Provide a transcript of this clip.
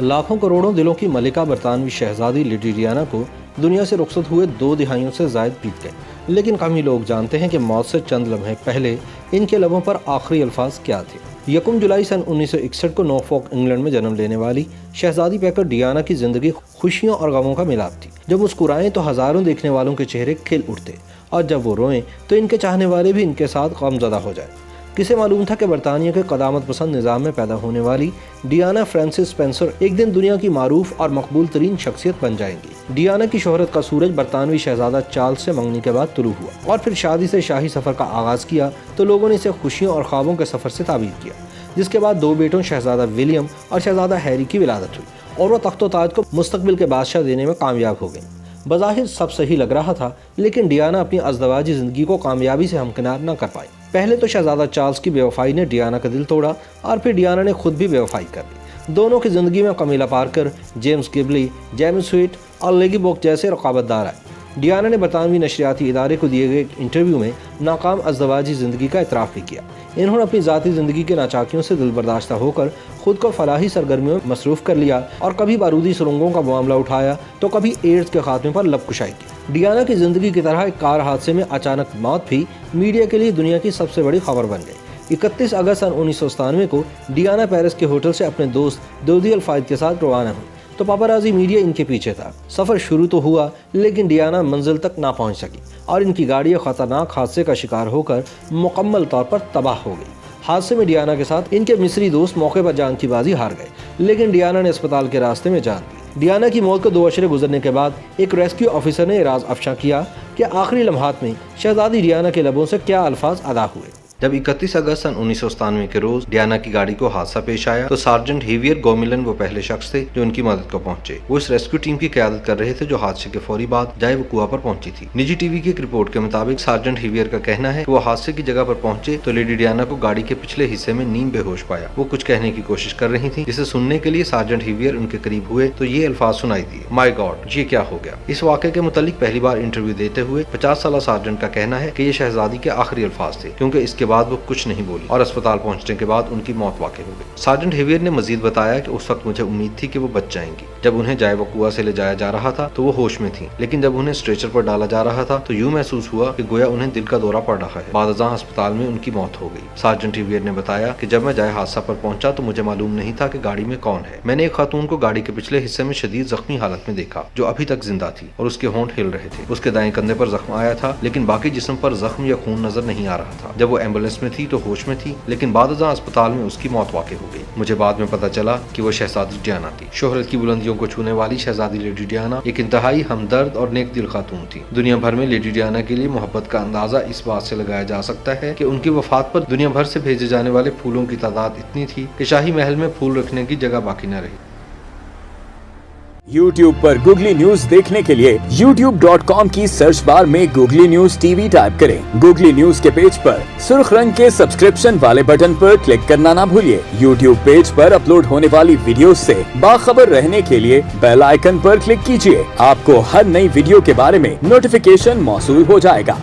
लाखों करोड़ों दिलों की मलिका बरतानवी शहजादी लेडी डियाना को दुनिया से रुखसत हुए 2 दिहाइयों से ज़ायद बीत गए, लेकिन कम ही लोग जानते हैं कि मौत से चंद लम्हे पहले इनके लबों पर आखिरी अल्फाज क्या थे। 1 जुलाई सन 1961 को नॉर्फॉक इंग्लैंड में जन्म लेने वाली शहजादी पैकर डियाना की जिंदगी खुशियों और गमों का मिलाप थी। जब मुस्कुराएं तो हजारों देखने वालों के चेहरे खिल उठते, और जब वो रोएं तो इनके चाहने वाले भी इनके साथ गमज़दा हो जाए। किसे मालूम था कि बरतानिया के क़दामत पसंद निज़ाम में पैदा होने वाली डियाना फ्रांसिस स्पेंसर एक दिन दुनिया की मारूफ और मकबूल तरीन शख्सियत बन जाएंगी। डियाना की शोहरत का सूरज बरतानवी शहजादा चार्ल्स से मंगनी के बाद तुलू हुआ और फिर शादी से शाही सफ़र का आगाज़ किया तो लोगों ने इसे खुशियों और ख्वाबों के सफ़र से ताबीर किया, जिसके बाद 2 बेटों शहजादा विलियम और शहजादा हैरी की विलादत हुई और वह तख्तो ताज को मुस्तकबिल के बादशाह देने में कामयाब हो गई। बज़ाहिर सब सही लग रहा था, लेकिन डियाना अपनी अज़दवाजी ज़िंदगी को कामयाबी से हमकिनार न कर पाई। पहले तो शहजादा चार्ल्स की बेवफाई ने डियाना का दिल तोड़ा और फिर डियाना ने खुद भी बेवफाई कर ली। दोनों की ज़िंदगी में कमीला पार्कर, जेम्स गिबली, जेम्स स्वीट और लेगी बोक जैसे रकाबतदार आए। डियाना ने बरतानवी नशरियाती इदारे को दिए गए एक इंटरव्यू में नाकाम अज़दवाजी ज़िंदगी का इतराफ़ भी किया। इन्होंने अपनी ज़ाती ज़िंदगी के नाचाकियों से दिल बर्दाश्ता होकर खुद को फलाही सरगर्मियों में मसरूफ़ कर लिया और कभी बारूदी सुरंगों का मामला उठाया तो कभी एड्स के खात्मे पर लबकुशाई की। डियाना की ज़िंदगी की तरह एक कार हादसे में अचानक मौत भी मीडिया के लिए दुनिया की सबसे बड़ी खबर बन गई। 31 अगस्त सन 1997 को डियाना पेरिस के होटल से अपने दोस्त दोदी अल-फायद के साथ रवाना हुई तो पापाराजी मीडिया इनके पीछे था। सफ़र शुरू तो हुआ, लेकिन डियाना मंजिल तक ना पहुंच सकी और इनकी गाड़ी खतरनाक हादसे का शिकार होकर मुकम्मल तौर पर तबाह हो गई। हादसे में डियाना के साथ इनके मिस्री दोस्त मौके पर जान की बाजी हार गए, लेकिन डियाना ने अस्पताल के रास्ते में जान दी। डियाना की मौत को 2 अशरे गुजरने के बाद एक रेस्क्यू ऑफिसर ने राज अफशा किया कि आखिरी लम्हात में शहजादी डियाना के लबों से क्या अल्फाज अदा हुए। जब 31 अगस्त सन 1997 के रोज डियाना की गाड़ी को हादसा पेश आया तो सार्जेंट हेवियर गोमिलन वो पहले शख्स थे जो उनकी मदद को पहुंचे। वो इस रेस्क्यू टीम की क़यादत कर रहे थे जो हादसे के फौरी बाद जाए वकुआ पर पहुंची थी। निजी टीवी की एक रिपोर्ट के मुताबिक सार्जेंट हेवियर का कहना है कि वो हादसे की जगह पर पहुंचे तो लेडी डियाना को गाड़ी के पिछले हिस्से में नीम बेहोश पाया। वो कुछ कहने की कोशिश कर रही थी, जिसे सुनने के लिए सार्जेंट हेवियर उनके करीब हुए तो ये अल्फाज सुनाई दिए, माय गॉड, ये क्या हो गया। इस वाक़े के मुतालिक पहली बार इंटरव्यू देते हुए 50 साला सार्जेंट का कहना है कि ये शहजादी के आखिरी अल्फाज थे, क्योंकि इसके बाद वो कुछ नहीं बोली और अस्पताल पहुंचने के बाद उनकी मौत वाक़ई हो गई। सार्जेंट हेवियर ने मजीद बताया कि उस वक्त मुझे उम्मीद थी कि वो बच जाएंगी। जब उन्हें जाए वकुआ से ले जाया जा रहा था तो वो होश में थी, लेकिन जब उन्हें स्ट्रेचर पर डाला जा रहा था तो यूं महसूस हुआ कि गोया उन्हें दिल का दौरा पड़ रहा है। बादशाह अस्पताल में उनकी मौत हो गई। सार्जेंट हेवियर ने बताया कि जब मैं जाए हादसा पर पहुंचा तो मुझे मालूम नहीं था कि गाड़ी में कौन है। मैंने एक खातून को गाड़ी के पिछले हिस्से में शदीद जख्मी हालत में देखा जो अभी तक जिंदा थी और उसके होंठ हिल रहे थे। उसके दाएं कंधे पर जख्म आया था, लेकिन बाकी जिस्म पर जख्म या खून नजर नहीं आ रहा था। जब वो एम्बुलेंस में थी तो होश में थी, लेकिन बादशाह अस्पताल में उसकी मौत वाक़ई हो गई। मुझे बाद में पता चला कि वो शहजादी डियाना थी। शोहरत की बुलंदियों को छूने वाली शहजादी लेडी डियाना एक इंतहाई हमदर्द और नेक दिल खातून थी। दुनिया भर में लेडी डियाना के लिए मोहब्बत का अंदाजा इस बात से लगाया जा सकता है कि उनकी वफात पर दुनिया भर से भेजे जाने वाले फूलों की तादाद इतनी थी कि शाही महल में फूल रखने की जगह बाकी न रही। YouTube पर गूगली न्यूज देखने के लिए youtube.com की सर्च बार में गूगली न्यूज टीवी टाइप करें। गूगली न्यूज के पेज पर सुर्ख रंग के सब्सक्रिप्शन वाले बटन पर क्लिक करना ना भूलिए। YouTube पेज पर अपलोड होने वाली वीडियोस से बाखबर रहने के लिए बेल आइकन पर क्लिक कीजिए। आपको हर नई वीडियो के बारे में नोटिफिकेशन मौसूल हो जाएगा।